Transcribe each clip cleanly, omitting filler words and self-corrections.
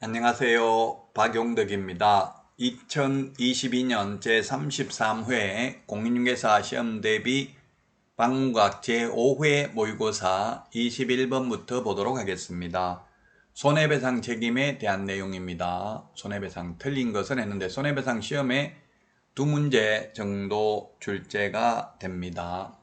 안녕하세요. 박용덕입니다. 2022년 제33회 공인중개사 시험대비 방문각 제5회 모의고사 21번부터 보도록 하겠습니다. 손해배상 책임에 대한 내용입니다. 손해배상 틀린 것은 했는데 손해배상 시험에 두 문제 정도 출제가 됩니다.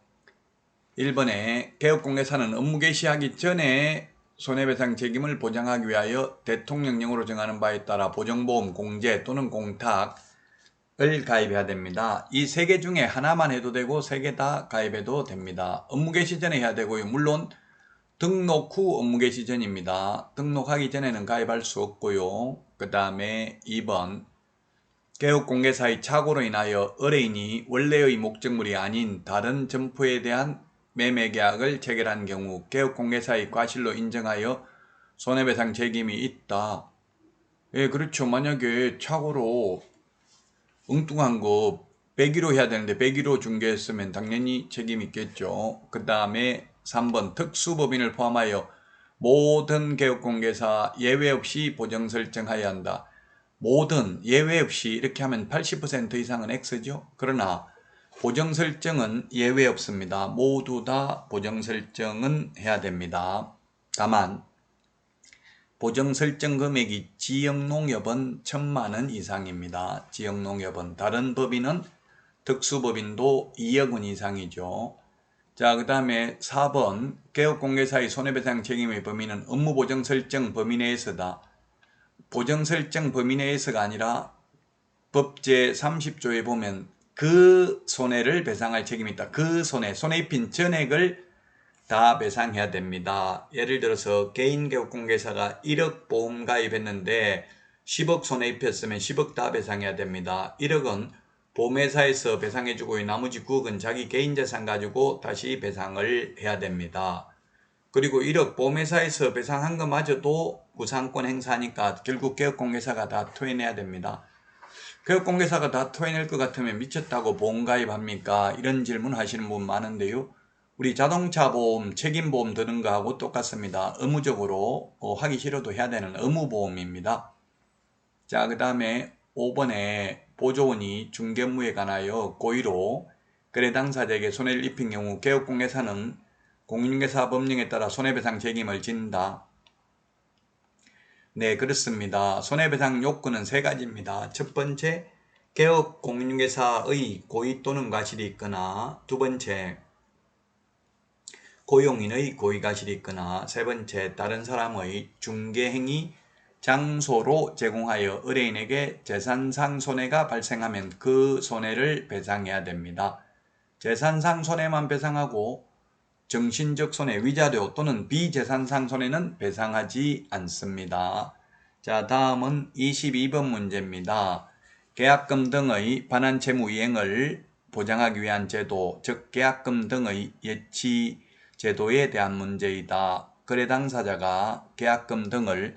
1번에 개업공개사는 업무 개시하기 전에 손해배상 책임을 보장하기 위하여 대통령령으로 정하는 바에 따라 보정보험, 공제 또는 공탁을 가입해야 됩니다. 이 세 개 중에 하나만 해도 되고 세 개 다 가입해도 됩니다. 업무 개시 전에 해야 되고요. 물론 등록 후 업무 개시 전입니다. 등록하기 전에는 가입할 수 없고요. 그 다음에 2번 개업공개사의 착오로 인하여 의뢰인이 원래의 목적물이 아닌 다른 점포에 대한 매매계약을 체결한 경우 개업공개사의 과실로 인정하여 손해배상 책임이 있다. 예, 그렇죠. 만약에 착오로 엉뚱한 거 100위로 해야 되는데 100위로 중개했으면 당연히 책임이 있겠죠. 그 다음에 3번 특수법인을 포함하여 모든 개업공개사 예외 없이 보정 설정하여야 한다. 모든 예외 없이 이렇게 하면 80% 이상은 X죠. 그러나 보정 설정은 예외 없습니다. 모두 다 보정 설정은 해야 됩니다. 다만 보정 설정 금액이 지역농협은 1,000만원 이상입니다. 지역농협은 다른 법인은 특수법인도 2억 원 이상이죠. 자, 그 다음에 4번 개업공개사의 손해배상 책임의 범위는 업무보정 설정 범위 내에서다. 보정 설정 범위 내에서가 아니라 법 제30조에 보면 그 손해를 배상할 책임이 있다. 그 손해 입힌 전액을 다 배상해야 됩니다. 예를 들어서 개인 개업공개사가 1억 보험 가입했는데 10억 손해 입혔으면 10억 다 배상해야 됩니다. 1억은 보험회사에서 배상해주고 나머지 9억은 자기 개인 재산 가지고 다시 배상을 해야 됩니다. 그리고 1억 보험회사에서 배상한 것마저도 구상권 행사하니까 결국 개업공개사가 다 토해내야 됩니다. 개업공개사가 다 토해낼 것 같으면 미쳤다고 보험 가입합니까? 이런 질문 하시는 분 많은데요. 우리 자동차 보험, 책임보험 드는 거하고 똑같습니다. 의무적으로 하기 싫어도 해야 되는 의무보험입니다. 자, 그 다음에 5번에 보조원이 중개무에 관하여 고의로 거래 당사자에게 손해를 입힌 경우 개업공개사는 공인중개사 법령에 따라 손해배상 책임을 진다. 네, 그렇습니다. 손해배상 요건은 세 가지입니다. 첫 번째, 개업 공인중개사의 고의 또는 과실이 있거나, 두 번째, 고용인의 고의 과실이 있거나, 세 번째, 다른 사람의 중개행위 장소로 제공하여 의뢰인에게 재산상 손해가 발생하면 그 손해를 배상해야 됩니다. 재산상 손해만 배상하고 정신적 손해, 위자료 또는 비재산상 손해는 배상하지 않습니다. 자, 다음은 22번 문제입니다. 계약금 등의 반환채무 이행을 보장하기 위한 제도, 즉 계약금 등의 예치 제도에 대한 문제이다. 거래 당사자가 계약금 등을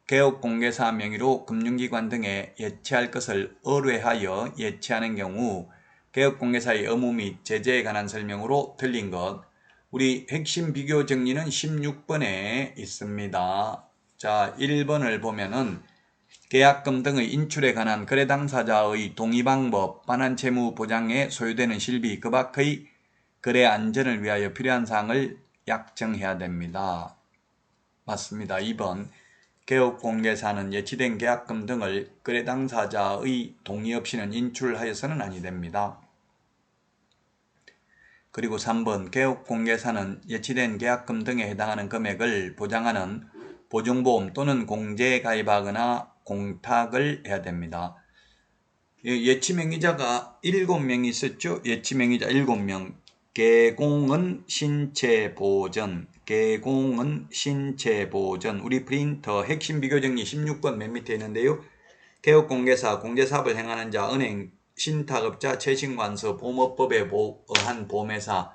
개업공개사 명의로 금융기관 등에 예치할 것을 의뢰하여 예치하는 경우 개업공개사의 의무 및 제재에 관한 설명으로 틀린 것. 우리 핵심 비교 정리는 16번에 있습니다. 자, 1번을 보면은 계약금 등의 인출에 관한 거래 당사자의 동의 방법, 반환채무 보장에 소요되는 실비, 그 밖의 거래 안전을 위하여 필요한 사항을 약정해야 됩니다. 맞습니다. 2번 개업공개사는 예치된 계약금 등을 거래 당사자의 동의 없이는 인출하여서는 아니 됩니다. 그리고 3번 개업공개사는 예치된 계약금 등에 해당하는 금액을 보장하는 보증보험 또는 공제에 가입하거나 공탁을 해야 됩니다. 예치명의자가 7명이 있었죠. 예치명의자 7명. 개공은 신체보전, 개공은 신체보전. 우리 프린터 핵심 비교정리 16번 맨 밑에 있는데요. 개업공개사, 공제사업을 행하는 자, 은행, 신탁업자, 채식관서, 보험업법에 의한 보험회사,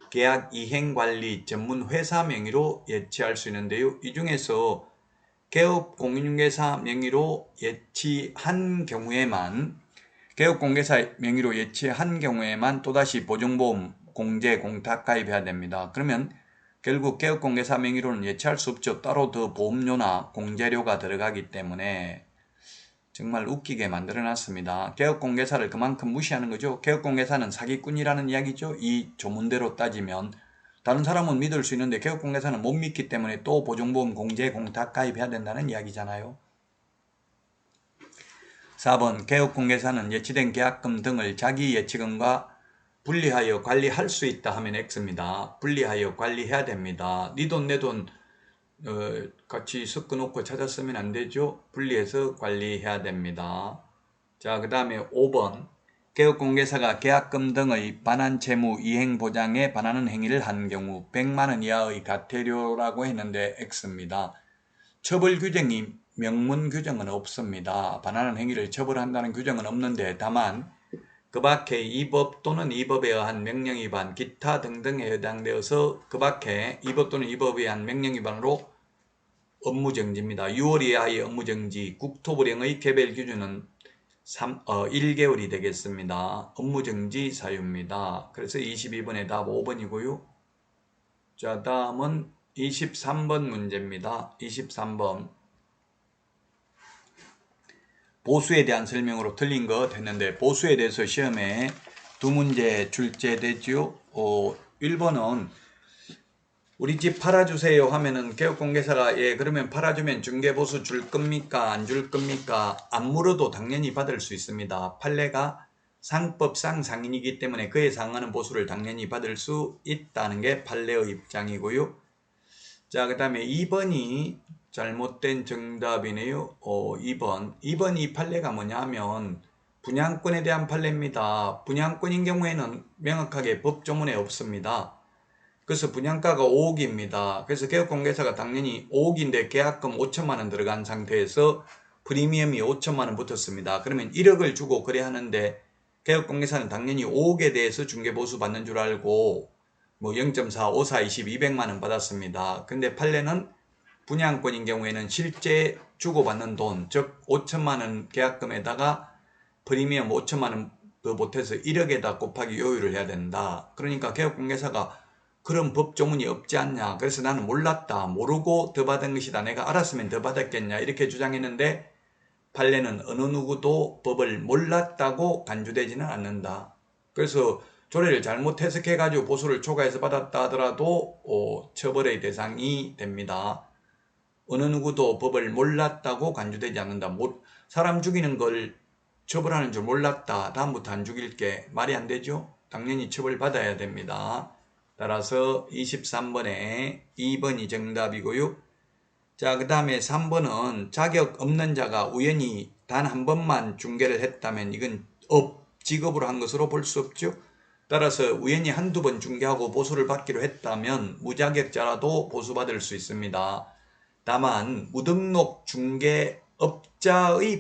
계약 이행관리 전문 회사 명의로 예치할 수 있는데요. 이 중에서 개업공인중개사 명의로 예치한 경우에만 개업공개사 명의로 예치한 경우에만 또다시 보증보험, 공제, 공탁 가입해야 됩니다. 그러면 결국 개업공개사 명의로는 예치할 수 없죠. 따로 더 보험료나 공제료가 들어가기 때문에 정말 웃기게 만들어놨습니다. 개업공개사를 그만큼 무시하는 거죠. 개업공개사는 사기꾼이라는 이야기죠. 이 조문대로 따지면 다른 사람은 믿을 수 있는데 개업공개사는 못 믿기 때문에 또 보증보험 공제 공탁 가입해야 된다는 이야기잖아요. 4번 개업공개사는 예치된 계약금 등을 자기 예치금과 분리하여 관리할 수 있다 하면 X입니다. 분리하여 관리해야 됩니다. 네 돈 내 돈 같이 섞어놓고 찾았으면 안 되죠. 분리해서 관리해야 됩니다. 자, 그 다음에 5번 개업공개사가 계약금 등의 반환 채무 이행 보장에 반하는 행위를 한 경우 100만원 이하의 과태료라고 했는데 X입니다. 처벌 규정이 명문 규정은 없습니다. 반하는 행위를 처벌한다는 규정은 없는데 다만 그 밖에 이 법 또는 이 법에 의한 명령위반, 기타 등등에 해당되어서 그 밖에 이 법 또는 이 법에 의한 명령위반으로 업무정지입니다. 6월 이하의 업무정지, 국토부령의 개별 기준은 1개월이 되겠습니다. 업무정지 사유입니다. 그래서 22번의 답 5번이고요. 자, 다음은 23번 문제입니다. 23번. 보수에 대한 설명으로 틀린 것 했는데 보수에 대해서 시험에 두 문제 출제되죠. 1번은 우리 집 팔아주세요 하면은 개업공개사가 예 그러면 팔아주면 중개보수 줄 겁니까 안 줄 겁니까 안 물어도 당연히 받을 수 있습니다. 판례가 상법상 상인이기 때문에 그에 상하는 보수를 당연히 받을 수 있다는 게 판례의 입장이고요. 자, 그 다음에 2번이 잘못된 정답이네요. 2번 이 판례가 뭐냐면 분양권에 대한 판례입니다. 분양권인 경우에는 명확하게 법조문에 없습니다. 그래서 분양가가 5억입니다. 그래서 개업공개사가 당연히 5억인데 계약금 5천만 원 들어간 상태에서 프리미엄이 5천만 원 붙었습니다. 그러면 1억을 주고 거래하는데 개업공개사는 당연히 5억에 대해서 중개보수 받는 줄 알고 뭐 0.4, 5, 4, 20, 200만 원 받았습니다. 근데 판례는 분양권인 경우에는 실제 주고받는 돈, 즉 5천만 원 계약금에다가 프리미엄 5천만 원 더 못해서 1억에다 곱하기 요율을 해야 된다. 그러니까 개업공개사가 그런 법조문이 없지 않냐. 그래서 나는 몰랐다. 모르고 더 받은 것이다. 내가 알았으면 더 받았겠냐. 이렇게 주장했는데 판례는 어느 누구도 법을 몰랐다고 간주되지는 않는다. 그래서 조례를 잘못 해석해가지고 보수를 초과해서 받았다 하더라도 처벌의 대상이 됩니다. 어느 누구도 법을 몰랐다고 간주되지 않는다. 사람 죽이는 걸 처벌하는 줄 몰랐다. 다음부터 안 죽일게. 말이 안 되죠? 당연히 처벌받아야 됩니다. 따라서 23번에 2번이 정답이고요. 자, 그 다음에 3번은 자격 없는 자가 우연히 단 한 번만 중개를 했다면 이건 직업으로 한 것으로 볼 수 없죠. 따라서 우연히 한두 번 중개하고 보수를 받기로 했다면 무자격자라도 보수받을 수 있습니다. 다만 무등록 중개업자의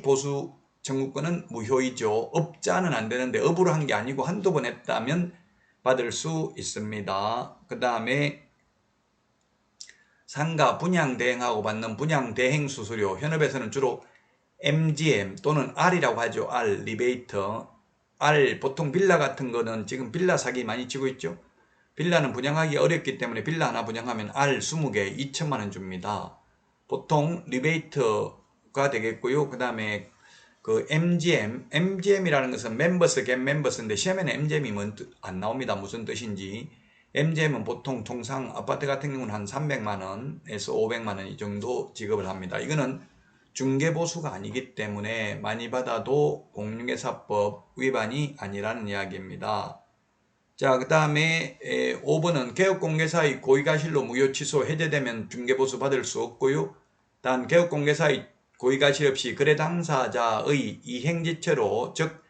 보수 청구권은 무효이죠. 업자는 안 되는데 업으로 한 게 아니고 한두 번 했다면 받을 수 있습니다. 그 다음에 상가 분양 대행하고 받는 분양 대행 수수료, 현업에서는 주로 MGM 또는 R이라고 하죠. R, 리베이터. R, 보통 빌라 같은 거는 지금 빌라 사기 많이 치고 있죠. 빌라는 분양하기 어렵기 때문에 빌라 하나 분양하면 R 20개 2천만 원 줍니다. 보통 리베이터가 되겠고요. 그 다음에 그 MGM이라는 것은 멤버스 겟 멤버스인데 시험에는 MGM이 안 나옵니다. 무슨 뜻인지. MGM은 보통 통상 아파트 같은 경우는 한 300만원에서 500만원 이 정도 지급을 합니다. 이거는 중개보수가 아니기 때문에 많이 받아도 공인중개사법 위반이 아니라는 이야기입니다. 자, 그 다음에 5번은 개업공개사의 고의가실로 무효 취소 해제되면 중개보수 받을 수 없고요. 단 개업공개사의 고의가실 없이 거래 당사자의 이행지체로 즉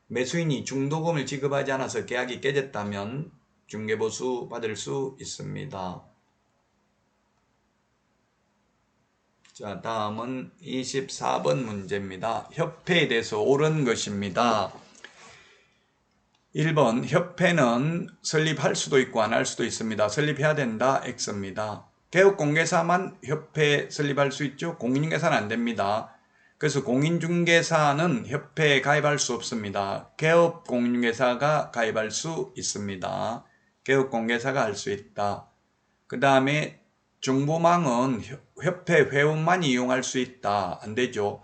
매수인이 중도금을 지급하지 않아서 계약이 깨졌다면 중개보수 받을 수 있습니다. 자, 다음은 24번 문제입니다. 협회에 대해서 옳은 것입니다. 1번 협회는 설립할 수도 있고 안 할 수도 있습니다. 설립해야 된다 X입니다. 개업공개사만 협회 설립할 수 있죠. 공인중개사는 안 됩니다. 그래서 공인중개사는 협회에 가입할 수 없습니다. 개업공인중개사가 가입할 수 있습니다. 개업공개사가 할 수 있다. 그 다음에 정보망은 협회 회원만이 이용할 수 있다. 안 되죠.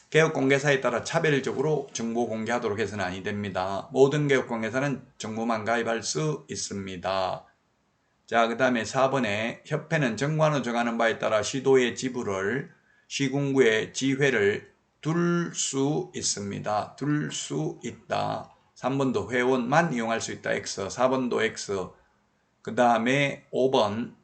개업공개사에 따라 차별적으로 정보 공개하도록 해서는 아니 됩니다. 모든 개업공개사는 정보망 가입할 수 있습니다. 자, 그 다음에 4번에 협회는 정관으로 정하는 바에 따라 시도의 지부를 시군구의 지회를 둘 수 있습니다. 둘 수 있다. 3번도 회원만 이용할 수 있다. X. 4번도 X. 그 다음에 5번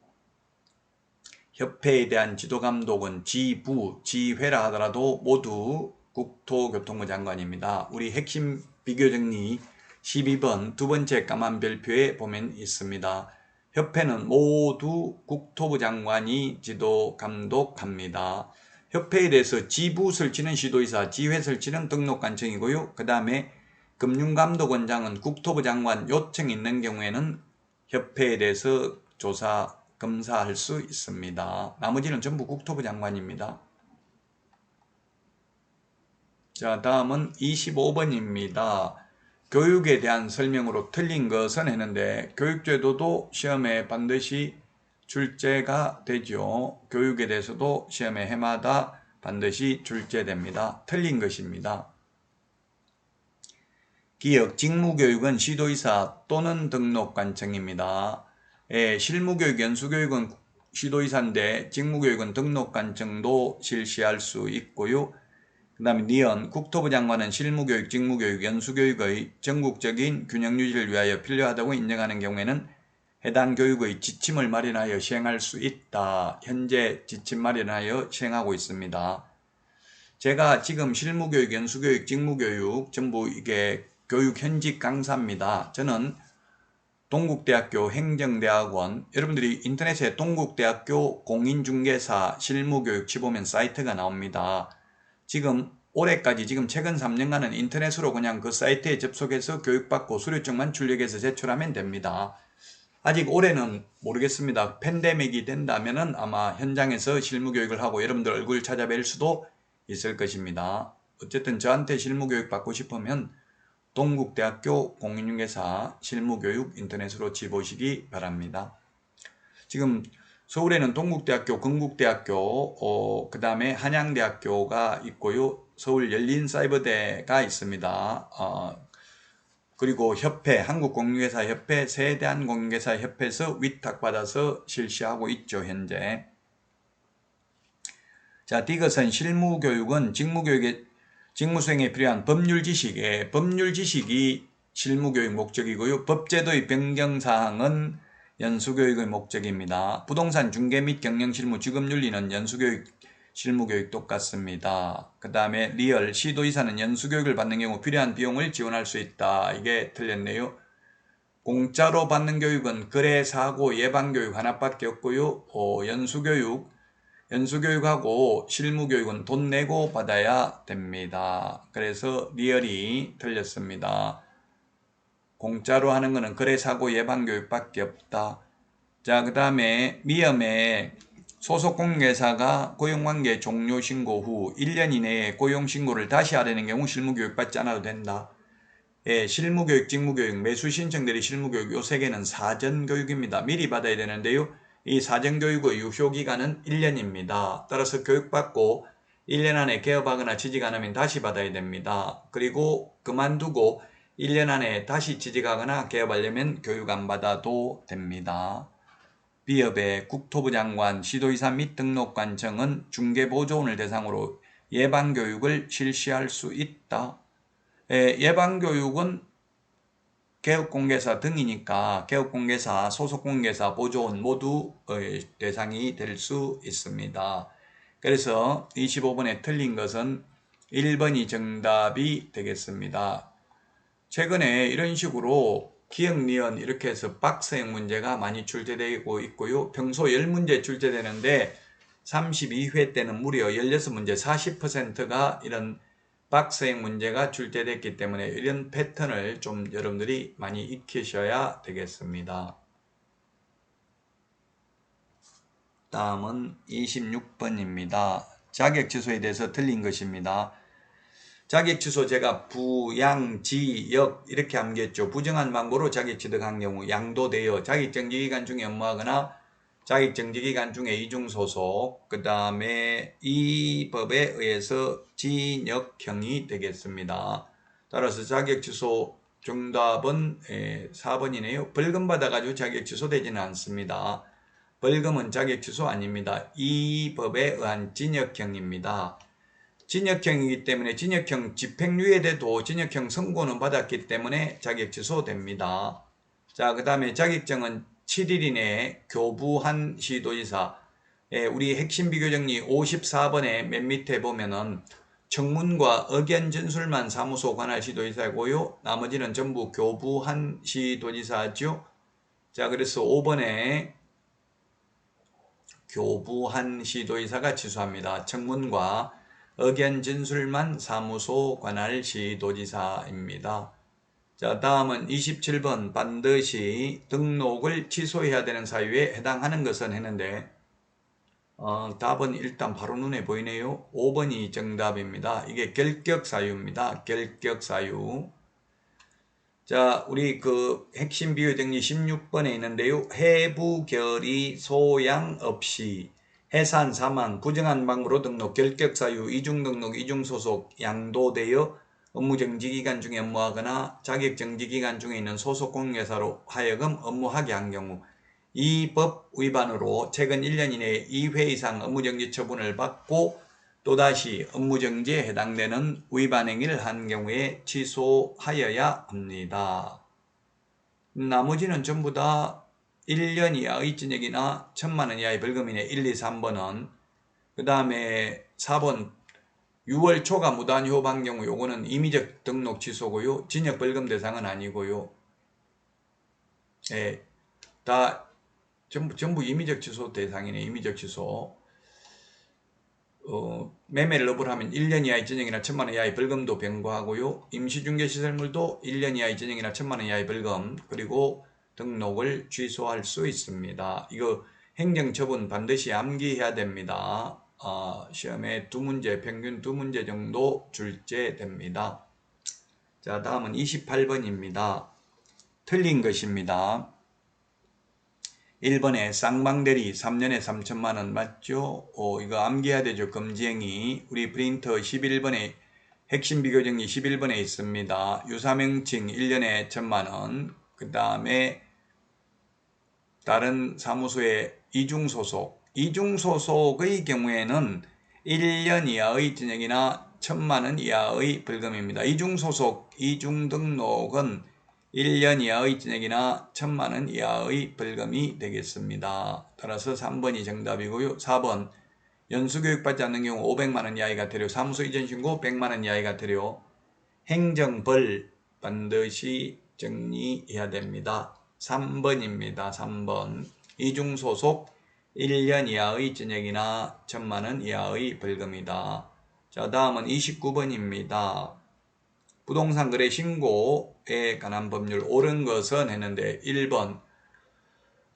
협회에 대한 지도감독은 지부, 지회라 하더라도 모두 국토교통부 장관입니다. 우리 핵심 비교정리 12번 두 번째 까만 별표에 보면 있습니다. 협회는 모두 국토부 장관이 지도감독합니다. 협회에 대해서 지부 설치는 시도의사, 지회 설치는 등록관청이고요. 그 다음에 금융감독원장은 국토부 장관 요청이 있는 경우에는 협회에 대해서 조사, 검사할 수 있습니다. 나머지는 전부 국토부 장관입니다. 자, 다음은 25번입니다. 교육에 대한 설명으로 틀린 것은 했는데 교육제도도 시험에 반드시 출제가 되죠. 교육에 대해서도 시험에 해마다 반드시 출제됩니다. 틀린 것입니다. 기역, 직무교육은 시도의사 또는 등록관청입니다. 실무교육, 연수교육은 시도의사인데 직무교육은 등록관청도 실시할 수 있고요. 그 다음에 니은, 국토부 장관은 실무교육, 직무교육, 연수교육의 전국적인 균형유지를 위하여 필요하다고 인정하는 경우에는 해당 교육의 지침을 마련하여 시행할 수 있다. 현재 지침 마련하여 시행하고 있습니다. 제가 지금 실무교육, 연수교육, 직무교육 전부 이게 교육 현직 강사입니다. 저는 동국대학교 행정대학원, 여러분들이 인터넷에 동국대학교 공인중개사 실무교육 치보면 사이트가 나옵니다. 지금 올해까지 지금 최근 3년간은 인터넷으로 그냥 그 사이트에 접속해서 교육받고 수료증만 출력해서 제출하면 됩니다. 아직 올해는 모르겠습니다. 팬데믹이 된다면은 아마 현장에서 실무교육을 하고 여러분들 얼굴 찾아뵐 수도 있을 것입니다. 어쨌든 저한테 실무교육 받고 싶으면 동국대학교 공인중개사 실무교육 인터넷으로 치보시기 바랍니다. 지금 서울에는 동국대학교, 건국대학교, 그 다음에 한양대학교가 있고요. 서울 열린사이버대가 있습니다. 그리고 협회, 한국공인중개사협회, 세대한공인중개사협회에서 위탁받아서 실시하고 있죠, 현재. 자, 디귿은 실무교육은 직무수행에 필요한 법률 지식이 실무교육 목적이고요. 법제도의 변경사항은 연수교육의 목적입니다. 부동산 중개 및 경영실무 직업윤리는 연수교육, 실무교육 똑같습니다. 그 다음에 리얼, 시도의사는 연수교육을 받는 경우 필요한 비용을 지원할 수 있다. 이게 틀렸네요. 공짜로 받는 교육은 거래, 사고, 예방교육 하나밖에 없고요. 연수교육하고 실무교육은 돈 내고 받아야 됩니다. 그래서 리얼이 틀렸습니다. 공짜로 하는 것은 거래, 사고, 예방교육밖에 없다. 자, 그 다음에 미음에 소속공인중개사가 고용관계 종료 신고 후 1년 이내에 고용신고를 다시 하려는 경우 실무교육 받지 않아도 된다. 실무교육, 직무교육, 매수 신청들이 실무교육 요 세 개는 사전교육입니다. 미리 받아야 되는데요. 이 사전교육의 유효기간은 1년입니다. 따라서 교육받고 1년 안에 개업하거나 취직 안 하면 다시 받아야 됩니다. 그리고 그만두고 1년 안에 다시 취직하거나 개업하려면 교육 안 받아도 됩니다. 비업의 국토부 장관, 시도의사 및 등록관청은 중개보조원을 대상으로 예방교육을 실시할 수 있다. 예방교육은 개업공개사 등이니까 개업공개사, 소속공개사, 보조원 모두 대상이 될 수 있습니다. 그래서 25번에 틀린 것은 1번이 정답이 되겠습니다. 최근에 이런 식으로 기역, 니은 이렇게 해서 박스형 문제가 많이 출제되고 있고요. 평소 10문제 출제되는데 32회 때는 무려 16문제 40%가 이런 박스형 문제가 출제됐기 때문에 이런 패턴을 좀 여러분들이 많이 익히셔야 되겠습니다. 다음은 26번입니다. 자격 취소에 대해서 틀린 것입니다. 자격 취소 제가 부, 양, 지, 역 이렇게 암기했죠. 부정한 방법으로 자격 취득한 경우 양도되어 자격정지 기간 중에 업무하거나 자격정지기간 중에 이중소속, 그 다음에 이 법에 의해서 징역형이 되겠습니다. 따라서 자격취소 정답은 4번이네요. 벌금 받아가지고 자격취소되지는 않습니다. 벌금은 자격취소 아닙니다. 이 법에 의한 징역형입니다. 징역형이기 때문에 징역형 집행유예돼도 징역형 선고는 받았기 때문에 자격취소됩니다. 자, 그 다음에 자격증은 7일 이내에 교부한 시도지사, 우리 핵심 비교정리 54번에 맨 밑에 보면은 청문과 의견 진술만 사무소 관할 시도지사고요. 나머지는 전부 교부한 시도지사죠. 자, 그래서 5번에 교부한 시도지사가 취소합니다. 청문과 의견 진술만 사무소 관할 시도지사입니다. 자, 다음은 27번 반드시 등록을 취소해야 되는 사유에 해당하는 것은 했는데 답은 일단 바로 눈에 보이네요. 5번이 정답입니다. 이게 결격사유입니다. 결격사유. 자, 우리 그 핵심 비유정리 16번에 있는데요. 해부 결의 소양 없이 해산 사망 부정한 방법으로 등록 결격사유 이중등록 이중소속 양도되어 업무정지기간 중에 업무하거나 자격정지기간 중에 있는 소속 공인회사로 하여금 업무하게 한 경우 이 법 위반으로 최근 1년 이내에 2회 이상 업무정지 처분을 받고 또다시 업무정지에 해당되는 위반 행위를 한 경우에 취소하여야 합니다. 나머지는 전부 다 1년 이하의 징역이나 1,000만 원 이하의 벌금이네. 1, 2, 3번은. 그 다음에 4번 6월 초과 무단휴업한 경우 요거는 임의적 등록 취소고요. 징역 벌금 대상은 아니고요. 예, 다 전부 임의적 취소 대상이네. 임의적 취소. 매매를 업으하면 1년 이하의 징역이나 1,000만 원 이하의 벌금도 병고하고요. 임시중개시설물도 1년 이하의 징역이나 1,000만 원 이하의 벌금, 그리고 등록을 취소할 수 있습니다. 이거 행정처분 반드시 암기해야 됩니다. 시험에 2문제, 평균 2문제 정도 출제됩니다. 자, 다음은 28번입니다. 틀린 것입니다. 1번에 쌍방대리 3년에 3천만 원 맞죠? 이거 암기해야 되죠. 금지행위. 우리 프린터 11번에 핵심 비교정리 11번에 있습니다. 유사명칭 1년에 1,000만 원. 그 다음에 다른 사무소의 이중소속. 이중소속의 경우에는 1년 이하의 징역이나 1,000만 원 이하의 벌금입니다. 이중소속, 이중등록은 1년 이하의 징역이나 1,000만 원 이하의 벌금이 되겠습니다. 따라서 3번이 정답이고요. 4번 연수교육받지 않는 경우 500만 원 이하가 되려 사무소 이전 신고 100만 원 이하가 되려 행정벌 반드시 정리해야 됩니다. 3번입니다. 3번 이중소속 1년 이하의 징역이나 1,000만 원 이하의 벌금이다. 자, 다음은 29번입니다. 부동산 거래 신고에 관한 법률 옳은 것은 했는데 1번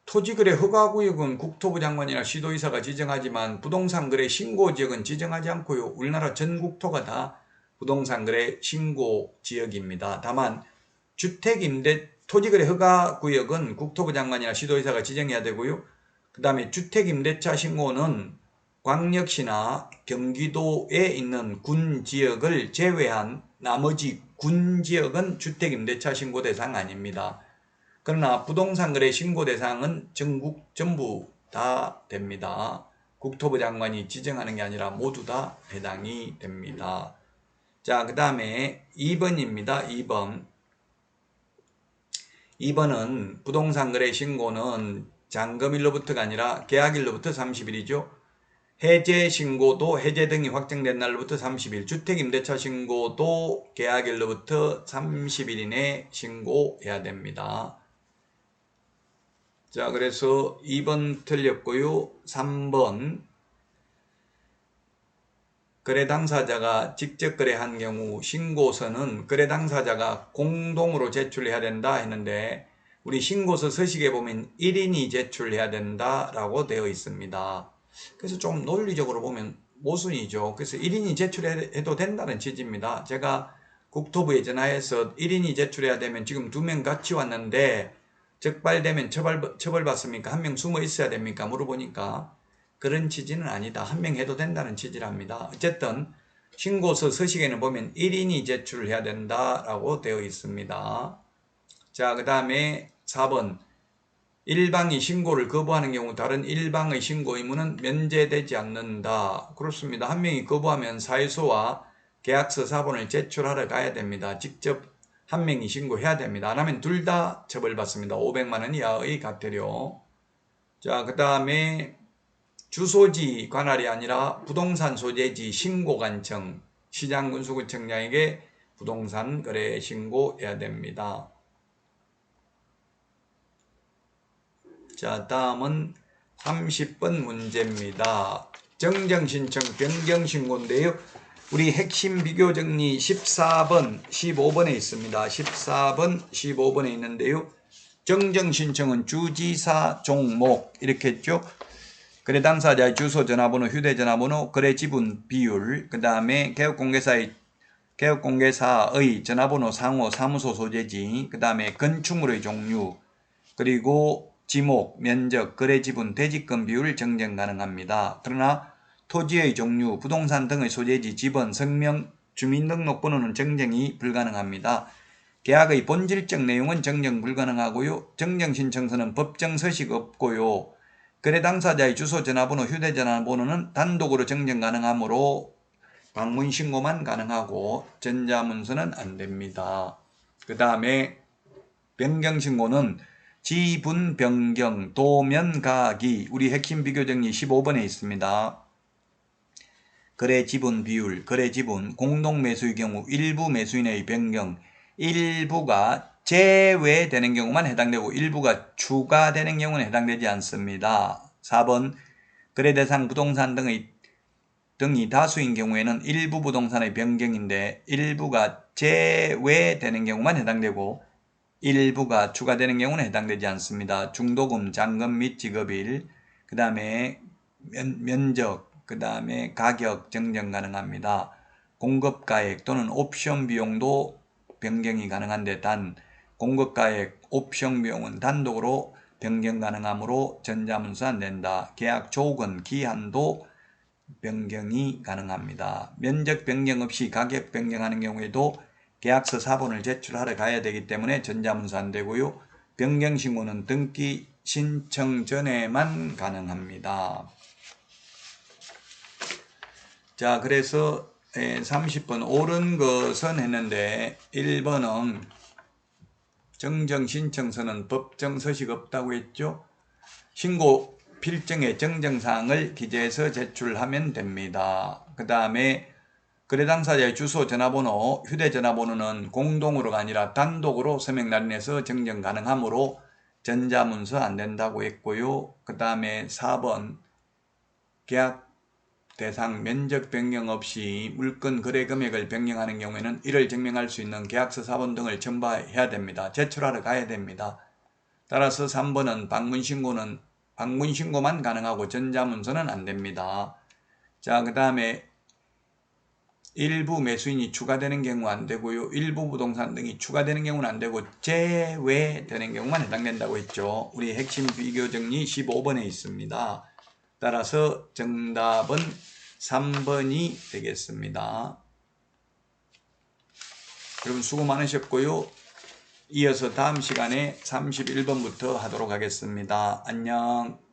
토지거래 허가구역은 국토부 장관이나 시도의사가 지정하지만 부동산 거래 신고지역은 지정하지 않고요. 우리나라 전 국토가 다 부동산 거래 신고 지역입니다. 다만 토지거래 허가구역은 국토부 장관이나 시도의사가 지정해야 되고요. 그 다음에 주택임대차 신고는 광역시나 경기도에 있는 군지역을 제외한 나머지 군지역은 주택임대차 신고 대상 아닙니다. 그러나 부동산 거래 신고 대상은 전국 전부 다 됩니다. 국토부 장관이 지정하는 게 아니라 모두 다 해당이 됩니다. 자, 그 다음에 2번입니다. 2번은 부동산 거래 신고는 잔금일로부터가 아니라 계약일로부터 30일이죠. 해제 신고도 해제 등이 확정된 날로부터 30일, 주택임대차 신고도 계약일로부터 30일 이내 신고해야 됩니다. 자, 그래서 2번 틀렸고요. 3번 거래 당사자가 직접 거래한 경우 신고서는 거래 당사자가 공동으로 제출해야 된다 했는데 우리 신고서 서식에 보면 1인이 제출해야 된다라고 되어 있습니다. 그래서 좀 논리적으로 보면 모순이죠. 그래서 1인이 제출해도 된다는 취지입니다. 제가 국토부에 전화해서 1인이 제출해야 되면 지금 2명 같이 왔는데 적발되면 처벌받습니까? 한 명 숨어 있어야 됩니까? 물어보니까 그런 취지는 아니다. 한 명 해도 된다는 취지랍니다. 어쨌든 신고서 서식에는 보면 1인이 제출을 해야 된다라고 되어 있습니다. 자, 그 다음에 4번. 일방이 신고를 거부하는 경우 다른 일방의 신고 의무는 면제되지 않는다. 그렇습니다. 한 명이 거부하면 사유서와 계약서 사본을 제출하러 가야 됩니다. 직접 한 명이 신고해야 됩니다. 안 하면 둘 다 처벌받습니다. 500만 원 이하의 과태료. 자, 그 다음에 주소지 관할이 아니라 부동산 소재지 신고관청, 시장군수구청장에게 부동산 거래 신고해야 됩니다. 자, 다음은 30번 문제입니다. 정정신청 변경신고인데요. 우리 핵심 비교정리 14번, 15번에 있습니다. 14번, 15번에 있는데요. 정정신청은 주지사 종목 이렇게 했죠. 거래 당사자의 주소, 전화번호, 휴대전화번호, 거래 지분 비율, 그 다음에 개업공개사의 전화번호, 상호, 사무소 소재지, 그 다음에 건축물의 종류, 그리고 지목, 면적, 거래 지분, 대지권 비율 정정 가능합니다. 그러나 토지의 종류, 부동산 등의 소재지, 지번, 성명, 주민등록번호는 정정이 불가능합니다. 계약의 본질적 내용은 정정 불가능하고요. 정정신청서는 법정 서식 없고요. 거래 당사자의 주소, 전화번호, 휴대전화번호는 단독으로 정정 가능하므로 방문 신고만 가능하고 전자문서는 안 됩니다. 그 다음에 변경신고는 지분 변경, 도면 가기, 우리 핵심 비교정리 15번에 있습니다. 거래 지분 비율, 거래 지분, 공동매수의 경우 일부 매수인의 변경, 일부가 제외되는 경우만 해당되고 일부가 추가되는 경우는 해당되지 않습니다. 4번 거래 대상 부동산 등이 다수인 경우에는 일부 부동산의 변경인데 일부가 제외되는 경우만 해당되고 일부가 추가되는 경우는 해당되지 않습니다. 중도금, 잔금 및 지급일, 그 다음에 면적, 그 다음에 가격 정정 가능합니다. 공급가액 또는 옵션 비용도 변경이 가능한데 단 공급가액, 옵션 비용은 단독으로 변경 가능하므로 전자문서 안 된다. 계약 조건, 기한도 변경이 가능합니다. 면적 변경 없이 가격 변경하는 경우에도 계약서 사본을 제출하러 가야 되기 때문에 전자문서 안 되고요. 변경신고는 등기 신청 전에만 가능합니다. 자, 그래서 30번 옳은 것은 했는데 1번은 정정신청서는 법정 서식 없다고 했죠. 신고 필정의 정정사항을 기재해서 제출하면 됩니다. 그 다음에 거래 당사자의 주소, 전화번호, 휴대전화번호는 공동으로가 아니라 단독으로 서명 날인해서 정정 가능하므로 전자문서 안 된다고 했고요. 그 다음에 4번 계약 대상 면적 변경 없이 물건 거래 금액을 변경하는 경우에는 이를 증명할 수 있는 계약서 사본 등을 첨부해야 됩니다. 제출하러 가야 됩니다. 따라서 3번은 방문신고만 가능하고 전자문서는 안 됩니다. 자, 그 다음에 일부 매수인이 추가되는 경우 안 되고요. 일부 부동산 등이 추가되는 경우는 안 되고 제외되는 경우만 해당된다고 했죠. 우리 핵심 비교 정리 15번에 있습니다. 따라서 정답은 3번이 되겠습니다. 여러분 수고 많으셨고요. 이어서 다음 시간에 31번부터 하도록 하겠습니다. 안녕.